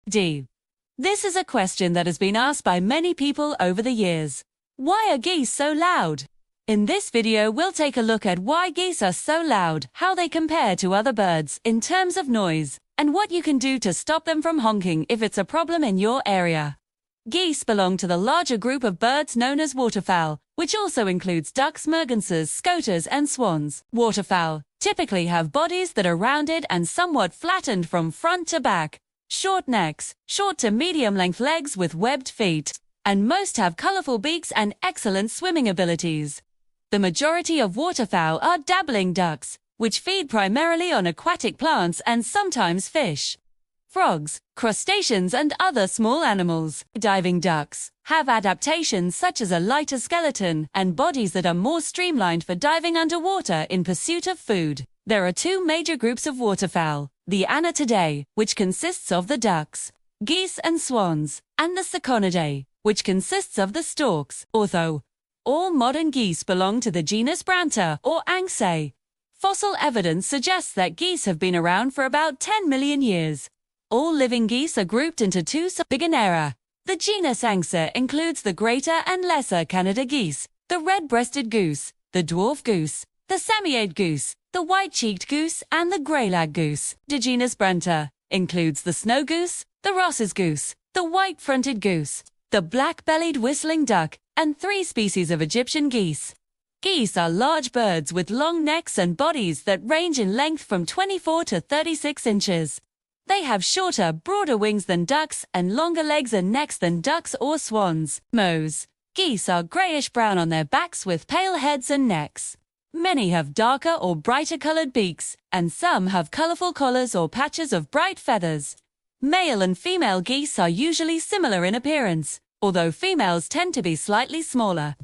D. This is a question that has been asked by many people over the years. Why are geese so loud? In this video, we'll take a look at why geese are so loud, how they compare to other birds in terms of noise, and what you can do to stop them from honking if it's a problem in your area. Geese belong to the larger group of birds known as waterfowl, which also includes ducks, mergansers, scoters, and swans. Waterfowl typically have bodies that are rounded and somewhat flattened from front to back, short necks, short to medium-length legs with webbed feet, and most have colorful beaks and excellent swimming abilities. The majority of waterfowl are dabbling ducks, which feed primarily on aquatic plants and sometimes fish. Frogs, crustaceans, and other small animals. Diving ducks have adaptations such as a lighter skeleton and bodies that are more streamlined for diving underwater in pursuit of food. There are two major groups of waterfowl: the Anatidae, which consists of the ducks, geese, and swans, and the Saconidae, which consists of the storks. Although all modern geese belong to the genus Branta or Anxae, fossil evidence suggests that geese have been around for about 10 million years. All living geese are grouped into two subgenera. The genus Anxae includes the greater and lesser Canada geese, the red-breasted goose, the dwarf goose, the semiade goose, the white-cheeked goose, and the grey-lag goose. The genus Branta includes the snow goose, the Ross's goose, the white-fronted goose, the black-bellied whistling duck, and 3 species of Egyptian geese. Geese are large birds with long necks and bodies that range in length from 24 to 36 inches. They have shorter, broader wings than ducks and longer legs and necks than ducks or swans. Mows. Geese are grayish-brown on their backs with pale heads and necks. Many have darker or brighter colored beaks, and some have colorful collars or patches of bright feathers. Male and female geese are usually similar in appearance, although females tend to be slightly smaller.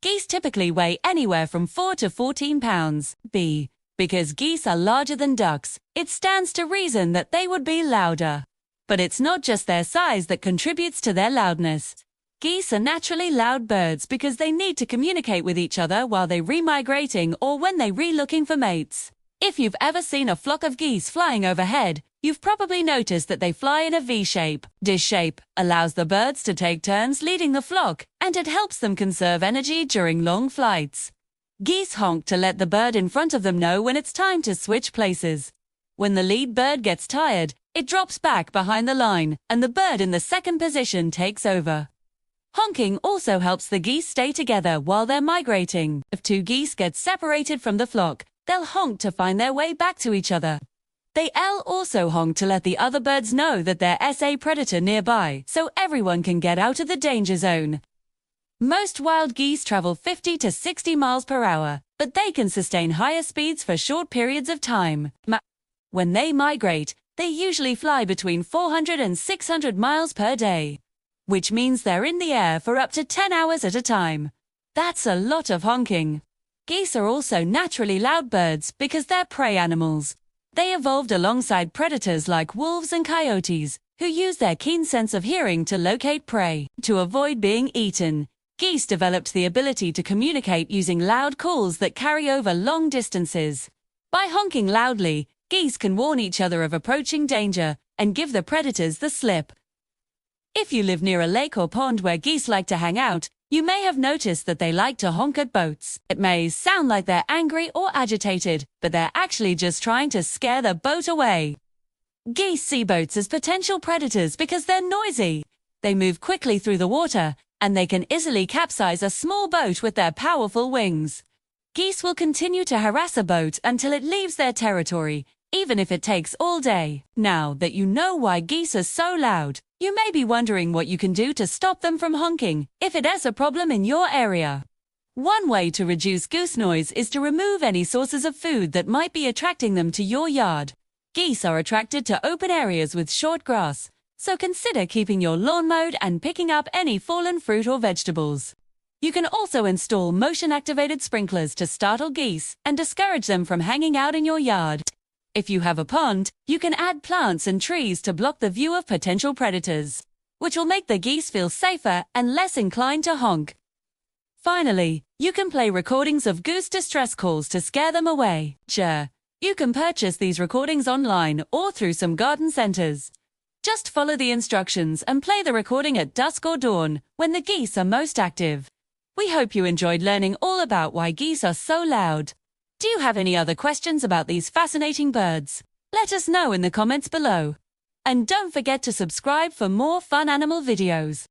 Geese typically weigh anywhere from 4 to 14 pounds. B. Because geese are larger than ducks, it stands to reason that they would be louder. But it's not just their size that contributes to their loudness. Geese are naturally loud birds because they need to communicate with each other while they're remigrating or when they're re-looking for mates. If you've ever seen a flock of geese flying overhead, you've probably noticed that they fly in a V shape. This shape allows the birds to take turns leading the flock, and it helps them conserve energy during long flights. Geese honk to let the bird in front of them know when it's time to switch places. When the lead bird gets tired, it drops back behind the line, and the bird in the second position takes over. Honking also helps the geese stay together while they're migrating. If 2 geese get separated from the flock, they'll honk to find their way back to each other. They'll also honk to let the other birds know that there's a predator nearby, so everyone can get out of the danger zone. Most wild geese travel 50 to 60 miles per hour, but they can sustain higher speeds for short periods of time. When they migrate, they usually fly between 400 and 600 miles per day, which means they're in the air for up to 10 hours at a time. That's a lot of honking. Geese are also naturally loud birds because they're prey animals. They evolved alongside predators like wolves and coyotes, who use their keen sense of hearing to locate prey. To avoid being eaten, geese developed the ability to communicate using loud calls that carry over long distances. By honking loudly, geese can warn each other of approaching danger and give the predators the slip. If you live near a lake or pond where geese like to hang out, you may have noticed that they like to honk at boats. It may sound like they're angry or agitated, but they're actually just trying to scare the boat away. Geese see boats as potential predators because they're noisy. They move quickly through the water, and they can easily capsize a small boat with their powerful wings. Geese will continue to harass a boat until it leaves their territory, even if it takes all day. Now that you know why geese are so loud, you may be wondering what you can do to stop them from honking if it is a problem in your area. One way to reduce goose noise is to remove any sources of food that might be attracting them to your yard. Geese are attracted to open areas with short grass, so consider keeping your lawn mowed and picking up any fallen fruit or vegetables. You can also install motion-activated sprinklers to startle geese and discourage them from hanging out in your yard. If you have a pond, you can add plants and trees to block the view of potential predators, which will make the geese feel safer and less inclined to honk. Finally, you can play recordings of goose distress calls to scare them away. Sure, you can purchase these recordings online or through some garden centers. Just follow the instructions and play the recording at dusk or dawn, when the geese are most active. We hope you enjoyed learning all about why geese are so loud. Do you have any other questions about these fascinating birds? Let us know in the comments below. And don't forget to subscribe for more fun animal videos.